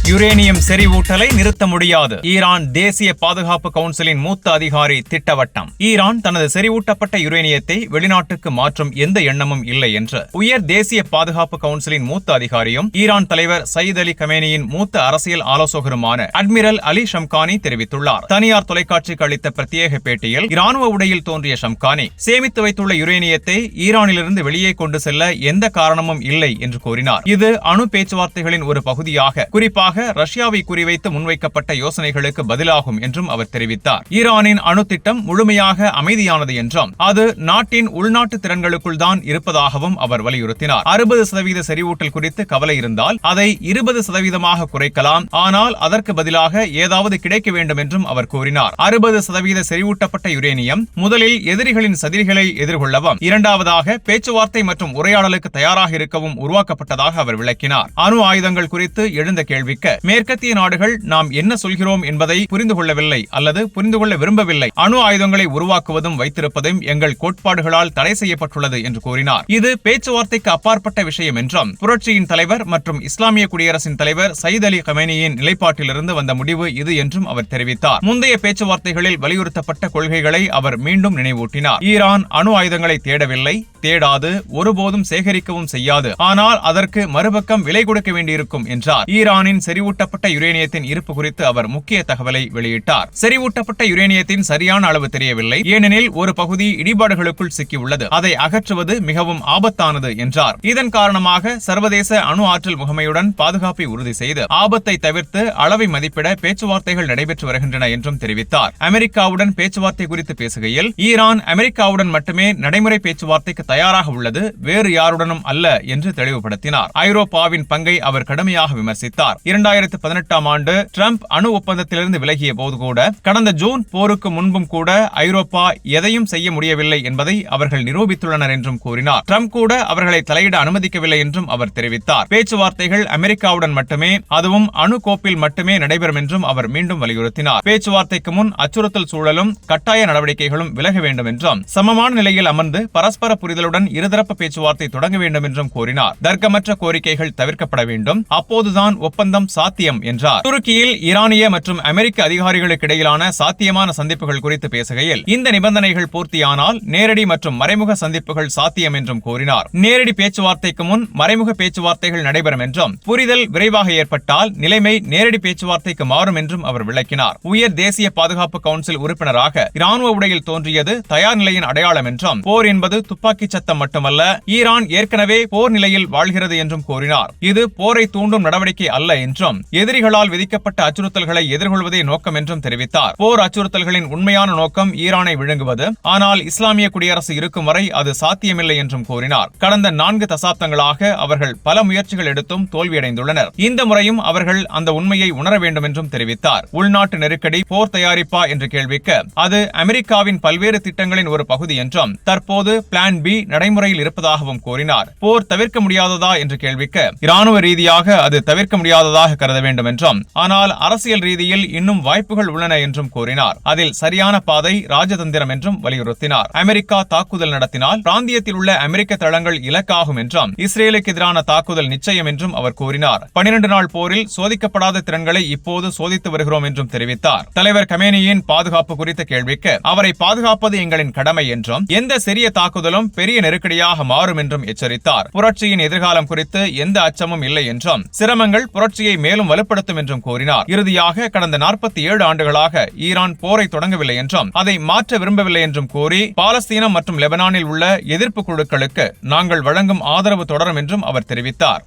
Uranium செறிவூட்டலை நிறுத்த முடியாது. Iran தேசிய பாதுகாப்பு கவுன்சிலின் மூத்த அதிகாரி திட்டவட்டம். ஈரான் தனது செறிவூட்டப்பட்ட யுரேனியத்தை வெளிநாட்டுக்கு மாற்றும் எந்த எண்ணமும் இல்லை என்று உயர் தேசிய பாதுகாப்பு கவுன்சிலின் மூத்த அதிகாரியும் ஈரான் தலைவர் சயீத் அலி கமேனியின் மூத்த அரசியல் ஆலோசகருமான அட்மிரல் அலி ஷம்கானி தெரிவித்துள்ளார். தனியார் தொலைக்காட்சிக்கு அளித்த பிரத்யேக பேட்டியில் இராணுவ உடையில் தோன்றிய ஷம்கானி சேமித்து வைத்துள்ள யுரேனியத்தை ஈரானிலிருந்து வெளியே கொண்டு செல்ல எந்த காரணமும் இல்லை என்று கூறினார். இது அணு பேச்சுவார்த்தைகளின் ஒரு பகுதியாக குறிப்பாக ரஷ்யாவை குறிவைத்து முன்வைக்கப்பட்ட யோசனைகளுக்கு பதிலாகும் என்றும் அவர் தெரிவித்தார். ஈரானின் அணு திட்டம் முழுமையாக அமைதியானது என்றும் அது நாட்டின் உள்நாட்டு திறன்களுக்குள் தான் இருப்பதாகவும் அவர் வலியுறுத்தினார். 60% செறிவூட்டல் குறித்து கவலை இருந்தால் அதை 20% குறைக்கலாம், ஆனால் அதற்கு பதிலாக ஏதாவது கிடைக்க வேண்டும் என்றும் அவர் கூறினார். 60% செறிவூட்டப்பட்ட யுரேனியம் முதலில் எதிரிகளின் சதிகளை எதிர்கொள்ளவும், இரண்டாவதாக பேச்சுவார்த்தை மற்றும் உரையாடலுக்கு தயாராக இருக்கவும் உருவாக்கப்பட்டதாக அவர் விளக்கினார். அணு ஆயுதங்கள் குறித்து எழுந்த கேள்விக்கு மேற்கத்திய நாடுகள் நாம் என்ன சொல்கிறோம் என்பதை புரிந்து கொள்ளவில்லை அல்லது புரிந்து கொள்ள விரும்பவில்லை. அணு ஆயுதங்களை உருவாக்குவதும் வைத்திருப்பதும் எங்கள் கோட்பாடுகளால் தடை செய்யப்பட்டுள்ளது என்று கூறினார். இது பேச்சுவார்த்தைக்கு அப்பாற்பட்ட விஷயம் என்றும் புரட்சியின் தலைவர் மற்றும் இஸ்லாமிய குடியரசின் தலைவர் சயீத் அலி கமேனியின் நிலைப்பாட்டிலிருந்து வந்த முடிவு இது என்றும் அவர் தெரிவித்தார். முந்தைய பேச்சுவார்த்தைகளில் வலியுறுத்தப்பட்ட கொள்கைகளை அவர் மீண்டும் நினைவூட்டினார். ஈரான் அணு ஆயுதங்களை தேடவில்லை, தேடாது, ஒருபோதும் சேகரிக்கவும் செய்யாது. ஆனால் அதற்கு மறுபக்கம் விலை கொடுக்க வேண்டியிருக்கும் என்றார். ஈரானின் செறிவூட்டப்பட்ட யுரேனியத்தின் இருப்பு குறித்து அவர் முக்கிய தகவலை வெளியிட்டார். செறிவூட்டப்பட்ட யுரேனியத்தின் சரியான அளவு தெரியவில்லை, ஏனெனில் ஒரு பகுதி இடிபாடுகளுக்குள் சிக்கியுள்ளது. அதை அகற்றுவது மிகவும் ஆபத்தானது என்றார். இதன் காரணமாக சர்வதேச அணு ஆற்றல் முகமையுடன் பாதுகாப்பை உறுதி செய்து ஆபத்தை தவிர்த்து அளவை மதிப்பிட பேச்சுவார்த்தைகள் நடைபெற்று வருகின்றன என்றும் தெரிவித்தார். அமெரிக்காவுடன் பேச்சுவார்த்தை குறித்து பேசுகையில் ஈரான் அமெரிக்காவுடன் மட்டுமே நடைமுறை பேச்சுவார்த்தைக்கு தயாராக உள்ளது, வேறு யாருடனும் அல்ல என்று தெளிவுபடுத்தினார். ஐரோப்பாவின் பங்கை அவர் கடுமையாக விமர்சித்தார். 2018 ஆண்டு ட்ரம்ப் அணு ஒப்பந்தத்திலிருந்து விலகிய போது கூட, கடந்த ஜூன் போருக்கு முன்பும் கூட ஐரோப்பா எதையும் செய்ய முடியவில்லை என்பதை அவர்கள் நிரூபித்துள்ளனர் என்றும் கூறினார். ட்ரம்ப் கூட அவர்களை தலையிட அனுமதிக்கவில்லை என்றும் அவர் தெரிவித்தார். பேச்சுவார்த்தைகள் அமெரிக்காவுடன் மட்டுமே, அதுவும் அணு கோப்பில் மட்டுமே நடைபெறும் என்றும் அவர் மீண்டும் வலியுறுத்தினார். பேச்சுவார்த்தைக்கு முன் அச்சுறுத்தல் சூழலும் கட்டாய நடவடிக்கைகளும் விலக வேண்டும் என்றும், சமமான நிலையில் அமர்ந்து பரஸ்பர புரிதலுடன் இருதரப்பு பேச்சுவார்த்தை தொடங்க வேண்டும் என்றும் கூறினார். தர்க்கமற்ற கோரிக்கைகள் தவிர்க்கப்பட வேண்டும், அப்போதுதான் ஒப்பந்தம் சாத்தியம் என்றார். துருக்கியில் ஈரானிய மற்றும் அமெரிக்க அதிகாரிகளுக்கு இடையிலான சாத்தியமான சந்திப்புகள் குறித்து பேசுகையில், இந்த நிபந்தனைகள் பூர்த்தியானால் நேரடி மற்றும் மறைமுக சந்திப்புகள் சாத்தியம் என்றும் கூறினார். நேரடி பேச்சுவார்த்தைக்கு முன் மறைமுக பேச்சுவார்த்தைகள் நடைபெறும் என்றும், புரிதல் விரைவாக ஏற்பட்டால் நிலைமை நேரடி பேச்சுவார்த்தைக்கு மாறும் என்றும் அவர் விளக்கினார். உயர் தேசிய பாதுகாப்பு கவுன்சில் உறுப்பினராக இராணுவ உடையில் தோன்றியது தயார் நிலையின் அடையாளம் என்றும், போர் என்பது துப்பாக்கி சத்தம் மட்டுமல்ல, ஈரான் ஏற்கனவே போர் நிலையில் வாழ்கிறது என்றும் கூறினார். இது போரை தூண்டும் நடவடிக்கை அல்ல என்றும், எதிரிகளால் விதிக்கப்பட்ட அச்சுறுத்தல்களை எதிர்கொள்வதே நோக்கம் என்றும் தெரிவித்தார். போர் அச்சுறுத்தல்களின் உண்மையான நோக்கம் ஈரானை விழுங்குவது, ஆனால் இஸ்லாமிய குடியரசு இருக்கும் வரை அது சாத்தியமில்லை என்றும் கூறினார். கடந்த 4 தசாப்தங்களாக அவர்கள் பல முயற்சிகள் எடுத்தும் தோல்வியடைந்துள்ளனர். இந்த முறையும் அவர்கள் அந்த உண்மையை உணர வேண்டும் என்றும் தெரிவித்தார். உள்நாட்டு நெருக்கடி போர் தயாரிப்பா என்ற கேள்விக்கு, அது அமெரிக்காவின் பல்வேறு திட்டங்களின் ஒரு பகுதி என்றும், தற்போது பிளான் பி நடைமுறையில் இருப்பதாகவும் கூறினார். போர் தவிர்க்க முடியாததா என்ற கேள்விக்கு, இராணுவ ரீதியாக அது தவிர்க்க முடியாததாக கருத வேண்டும் என்றும், ஆனால் அரசியல் ரீதியில் இன்னும் வாய்ப்புகள் உள்ளன என்றும் கூறினார். அதில் சரியான பாதை ராஜதந்திரம் என்றும் வலியுறுத்தினார். அமெரிக்கா தாக்குதல் நடத்தினால் பிராந்தியத்தில் உள்ள அமெரிக்க தளங்கள் இலக்காகும் என்றும், இஸ்ரேலுக்கு எதிரான தாக்குதல் நிச்சயம் என்றும் அவர் கூறினார். 12 நாள் போரில் சோதிக்கப்படாத திறன்களை இப்போது சோதித்து வருகிறோம் என்றும் தெரிவித்தார். தலைவர் கமேனியின் பாதுகாப்பு குறித்த கேள்விக்கு, அவரை பாதுகாப்பது எங்களின் கடமை என்றும், எந்த சிறிய தாக்குதலும் பெரிய நெருக்கடியாக மாறும் என்றும் எச்சரித்தார். புரட்சியின் எதிர்காலம் குறித்து எந்த அச்சமும் இல்லை என்றும், சிரமங்கள் புரட்சியை மேலும் வலுப்படுத்தும் என்றும் கூறினார். இறுதியாக கடந்த 47 ஆண்டுகளாக ஈரான் போரை தொடங்கவில்லை என்றும், அதை மாற்ற விரும்பவில்லை என்றும் கூறி, பாலஸ்தீனம் மற்றும் லெபனானில் உள்ள எதிர்ப்பு குழுக்களுக்கு நாங்கள் வழங்கும் ஆதரவு தொடரும் என்றும் அவர் தெரிவித்தார்.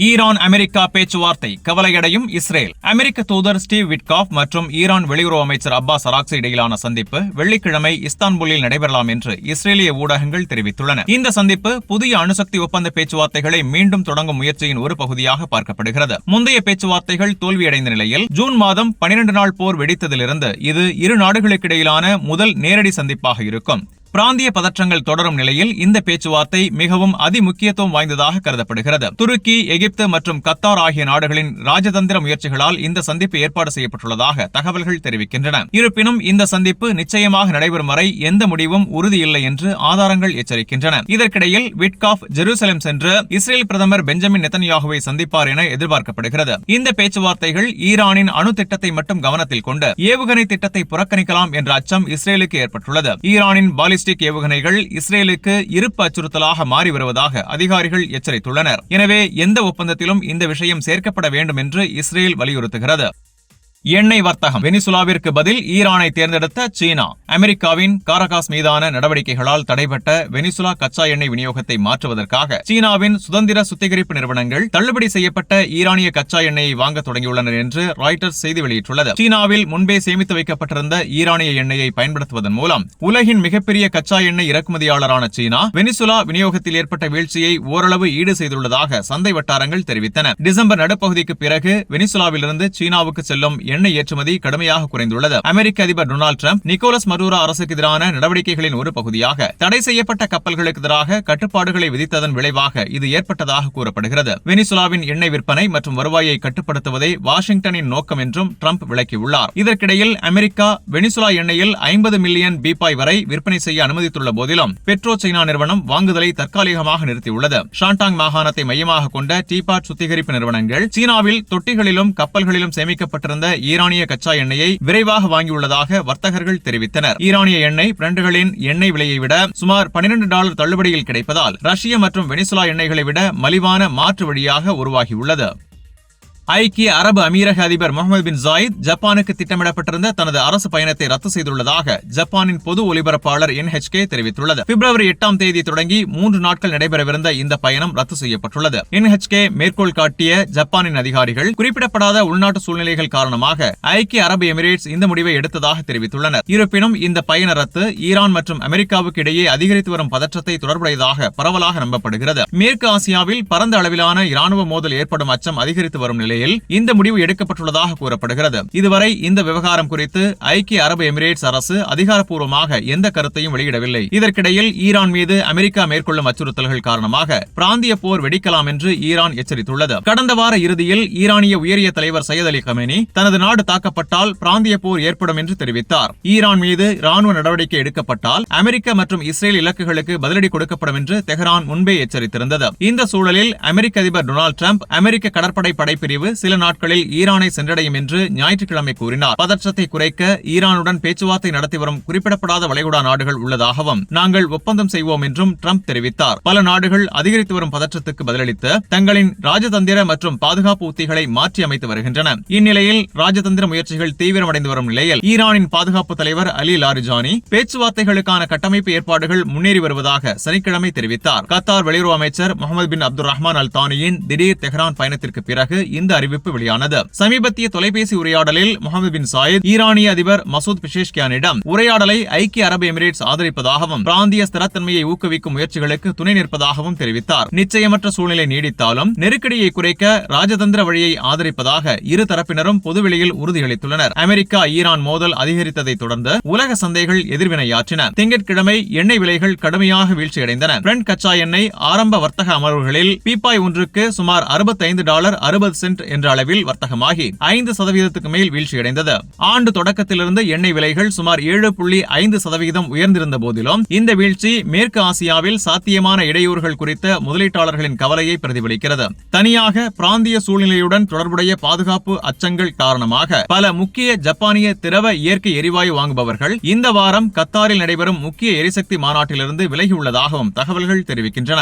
ஈரான் அமெரிக்கா பேச்சுவார்த்தை கவலையடையும் இஸ்ரேல். அமெரிக்க தூதர் ஸ்டீவ் விட்காஃப் மற்றும் ஈரான் வெளியுறவு அமைச்சர் அப்பாஸ் அராக்சி இடையிலான சந்திப்பு வெள்ளிக்கிழமை இஸ்தான்புல்லில் நடைபெறலாம் என்று இஸ்ரேலிய ஊடகங்கள் தெரிவித்துள்ளன. இந்த சந்திப்பு புதிய அணுசக்தி ஒப்பந்த பேச்சுவார்த்தைகளை மீண்டும் தொடங்கும் முயற்சியின் ஒரு பகுதியாக பார்க்கப்படுகிறது. முந்தைய பேச்சுவார்த்தைகள் தோல்வியடைந்த நிலையில் ஜூன் மாதம் 12 நாள் போர் வெடித்ததிலிருந்து இது இரு நாடுகளுக்கு இடையிலான முதல் நேரடி சந்திப்பாக இருக்கும். பிராந்திய பதற்றங்கள் தொடரும் நிலையில் இந்த பேச்சுவார்த்தை மிகவும் அதிமுக்கியத்துவம் வாய்ந்ததாக கருதப்படுகிறது. துருக்கி, எகிப்து மற்றும் கத்தார் ஆகிய நாடுகளின் ராஜதந்திர முயற்சிகளால் இந்த சந்திப்பு ஏற்பாடு செய்யப்பட்டுள்ளதாக தகவல்கள் தெரிவிக்கின்றன. இருப்பினும் இந்த சந்திப்பு நிச்சயமாக நடைபெறும் வரை எந்த முடிவும் உறுதியில்லை என்று ஆதாரங்கள் எச்சரிக்கின்றன. இதற்கிடையில் விட்காஃப் ஜெருசலேம் சென்று இஸ்ரேல் பிரதமர் பெஞ்சமின் நெதன்யாகுவை சந்திப்பார் என எதிர்பார்க்கப்படுகிறது. இந்த பேச்சுவார்த்தைகள் ஈரானின் அணு திட்டத்தை மட்டும் கவனத்தில் கொண்டு ஏவுகணை திட்டத்தை புறக்கணிக்கலாம் என்ற அச்சம் இஸ்ரேலுக்கு ஏற்பட்டுள்ளது. ஈரானின் பாலிஸ்டிக் ஏவுகணைகள் இஸ்ரேலுக்கு இருப்பு அச்சுறுத்தலாக மாறி வருவதாக அதிகாரிகள் எச்சரித்துள்ளனர். எனவே எந்த ஒப்பந்தத்திலும் இந்த விஷயம் சேர்க்கப்பட வேண்டும் என்று இஸ்ரேல் வலியுறுத்துகிறது. எண்ணெய் வர்த்தகம். வெனிசுலாவிற்கு பதில் ஈரானை தேர்ந்தெடுத்த சீனா. அமெரிக்காவின் காரகாஸ் மீதான நடவடிக்கைகளால் தடைபட்ட வெனிசுலா கச்சா எண்ணெய் விநியோகத்தை மாற்றுவதற்காக சீனாவின் சுதந்திர சுத்திகரிப்பு நிறுவனங்கள் தள்ளுபடி செய்யப்பட்ட ஈரானிய கச்சா எண்ணெயை வாங்க தொடங்கியுள்ளனர் என்று ராய்ட்டர்ஸ் செய்தி வெளியிட்டுள்ளது. சீனாவில் முன்பே சேமித்து வைக்கப்பட்டிருந்த ஈரானிய எண்ணெயை பயன்படுத்துவதன் மூலம் உலகின் மிகப்பெரிய கச்சா எண்ணெய் இறக்குமதியாளரான சீனா வெனிசுலா விநியோகத்தில் ஏற்பட்ட வீழ்ச்சியை ஓரளவு ஈடு செய்துள்ளதாக சந்தை வட்டாரங்கள் தெரிவித்தன. டிசம்பர் நடுப்பகுதிக்கு பிறகு வெனிசுலாவிலிருந்து சீனாவுக்கு செல்லும் எண்ணெய் ஏற்றுமதி கடுமையாக குறைந்துள்ளது. அமெரிக்க அதிபர் டொனால்டு டிரம்ப் நிக்கோலஸ் மடூரோ அரசுக்கு எதிரான நடவடிக்கைகளின் ஒரு பகுதியாக தடை செய்யப்பட்ட கப்பல்களுக்கு எதிராக கட்டுப்பாடுகளை விதித்ததன் விளைவாக இது ஏற்பட்டதாக கூறப்படுகிறது. வெனிசுலாவின் எண்ணெய் விற்பனை மற்றும் வருவாயை கட்டுப்படுத்துவதே வாஷிங்டனின் நோக்கம் என்றும் டிரம்ப் விளக்கியுள்ளார். இதற்கிடையில் அமெரிக்கா வெனிசுலா எண்ணெயில் 50 மில்லியன் பீப்பாய் வரை விற்பனை செய்ய அனுமதித்துள்ள போதிலும் பெட்ரோ சைனா நிறுவனம் வாங்குதலை தற்காலிகமாக நிறுத்தியுள்ளது. ஷாண்டாங் மாகாணத்தை மையமாக கொண்ட டீபாட் சுத்திகரிப்பு நிறுவனங்கள் சீனாவில் தொட்டிகளிலும் கப்பல்களிலும் சேமிக்கப்பட்டிருந்த ஈரானிய கச்சா எண்ணெயை விரைவாக வாங்கியுள்ளதாக வர்த்தகர்கள் தெரிவித்தனர். ஈரானிய எண்ணெய் பிரண்டுகளின் எண்ணெய் விலையை விட சுமார் $12 தள்ளுபடியில் கிடைப்பதால் ரஷ்ய மற்றும் வெனிசுலா எண்ணெய்களை விட மலிவான மாற்று வழியாக உருவாகியுள்ளது. ஐக்கிய அரபு அமீரக அதிபர் முகமது பின் ஜாயித் ஜப்பானுக்கு திட்டமிடப்பட்டிருந்த தனது அரசு பயணத்தை ரத்து செய்துள்ளதாக ஜப்பானின் பொது ஒலிபரப்பாளர் NHK தெரிவித்துள்ளது. பிப்ரவரி 8ஆம் தேதி தொடங்கி 3 நாட்கள் நடைபெறவிருந்த இந்த பயணம் ரத்து செய்யப்பட்டுள்ளது. NHK மேற்கோள் காட்டிய ஜப்பானின் அதிகாரிகள் குறிப்பிடப்படாத உள்நாட்டு சூழ்நிலைகள் காரணமாக ஐக்கிய அரபு எமிரேட்ஸ் இந்த முடிவை எடுத்ததாக தெரிவித்துள்ளனர். இருப்பினும் இந்த பயண ரத்து ஈரான் மற்றும் அமெரிக்காவுக்கு இடையே அதிகரித்து வரும் பதற்றத்தை தொடர்புடையதாக பரவலாக நம்பப்படுகிறது. மேற்கு ஆசியாவில் பரந்த அளவிலான இராணுவ மோதல் ஏற்படும் அச்சம் அதிகரித்து வரும் நிலையில் இந்த முடிவு எடுக்கப்பட்டுள்ளதாக கூறப்படுகிறது. இதுவரை இந்த விவகாரம் குறித்து ஐக்கிய அரபு எமிரேட்ஸ் அரசு அதிகாரப்பூர்வமாக எந்த கருத்தையும் வெளியிடவில்லை. இதற்கிடையில் ஈரான் மீது அமெரிக்கா மேற்கொள்ளும் அச்சுறுத்தல்கள் காரணமாக பிராந்திய போர் வெடிக்கலாம் என்று ஈரான் எச்சரித்துள்ளது. கடந்த வார இறுதியில் ஈரானிய உயரிய தலைவர் சையத் அலி கமேனி தனது நாடு தாக்கப்பட்டால் பிராந்திய போர் ஏற்படும் என்று தெரிவித்தார். ஈரான் மீது ராணுவ நடவடிக்கை எடுக்கப்பட்டால் அமெரிக்கா மற்றும் இஸ்ரேல் இலக்குகளுக்கு பதிலடி கொடுக்கப்படும் என்று தெஹ்ரான் முன்பே எச்சரித்திருந்தது. இந்த சூழலில் அமெரிக்க அதிபர் டொனால்டு டிரம்ப் அமெரிக்க கடற்படை படைப்பிரிவு சில நாட்களில் ஈரானை சென்றடையும் என்று ஞாயிற்றுக்கிழமை கூறினார். பதற்றத்தை குறைக்க ஈரானுடன் பேச்சுவார்த்தை நடத்தி வரும் குறிப்பிடப்படாத வளைகுடா நாடுகள் உள்ளதாகவும் நாங்கள் ஒப்பந்தம் செய்வோம் என்றும் டிரம்ப் தெரிவித்தார். பல நாடுகள் அதிகரித்து வரும் பதற்றத்துக்கு பதிலளித்து தங்களின் ராஜதந்திர மற்றும் பாதுகாப்பு உத்திகளை மாற்றி அமைத்து வருகின்றன. இந்நிலையில் ராஜதந்திர முயற்சிகள் தீவிரமடைந்து வரும் நிலையில் ஈரானின் பாதுகாப்பு தலைவர் அலி லாரிஜானி பேச்சுவார்த்தைகளுக்கான கட்டமைப்பு ஏற்பாடுகள் முன்னேறி வருவதாக சனிக்கிழமை தெரிவித்தார். கத்தார் வெளியுறவு அமைச்சர் முகமது பின் அப்துல் ரஹ்மான் அல் தானியின் திடீர் தெஹ்ரான் பயணத்திற்கு பிறகு இந்த அறிவிப்பு வெளியானது. சமீபத்திய தொலைபேசி உரையாடலில் முகமது பின் சாயித் ஈரானிய அதிபர் மசூத் பெஷேஷ்கியானிடம் உரையாடலை ஐக்கிய அரபு எமிரேட்ஸ் ஆதரிப்பதாகவும் பிராந்திய ஸ்திரத்தன்மையை ஊக்குவிக்கும் முயற்சிகளுக்கு துணை நிற்பதாகவும் தெரிவித்தார். நிச்சயமற்ற சூழ்நிலை நீடித்தாலும் நெருக்கடியை குறைக்க ராஜதந்திர வழியை ஆதரிப்பதாக இரு தரப்பினரும் பொதுவெளியில் உறுதியளித்துள்ளனர். அமெரிக்கா ஈரான் மோதல் அதிகரித்ததை தொடர்ந்து உலக சந்தைகள் எதிர்வினையாற்றின. திங்கட்கிழமை எண்ணெய் விலைகள் கடுமையாக வீழ்ச்சியடைந்தன. பிரெண்ட் கச்சா எண்ணெய் ஆரம்ப வர்த்தக அமர்வுகளில் பீப்பாய் ஒன்றுக்கு சுமார் $65.60 என்ற அளவில் வர்த்தகமாகி 5% மேல் வீழ்ச்சியடைந்தது. ஆண்டு தொடக்கத்திலிருந்து எண்ணெய் விலைகள் சுமார் 7.5% உயர்ந்திருந்த போதிலும் இந்த வீழ்ச்சி மேற்கு ஆசியாவில் சாத்தியமான இடையூறுகள் குறித்த முதலீட்டாளர்களின் கவலையை பிரதிபலிக்கிறது. தனியாக பிராந்திய சூழ்நிலையுடன் தொடர்புடைய பாதுகாப்பு அச்சங்கள் காரணமாக பல முக்கிய ஜப்பானிய திரவ இயற்கை எரிவாயு வாங்குபவர்கள் இந்த வாரம் கத்தாரில் நடைபெறும் முக்கிய எரிசக்தி மாநாட்டிலிருந்து விலகியுள்ளதாகவும் தகவல்கள் தெரிவிக்கின்றன.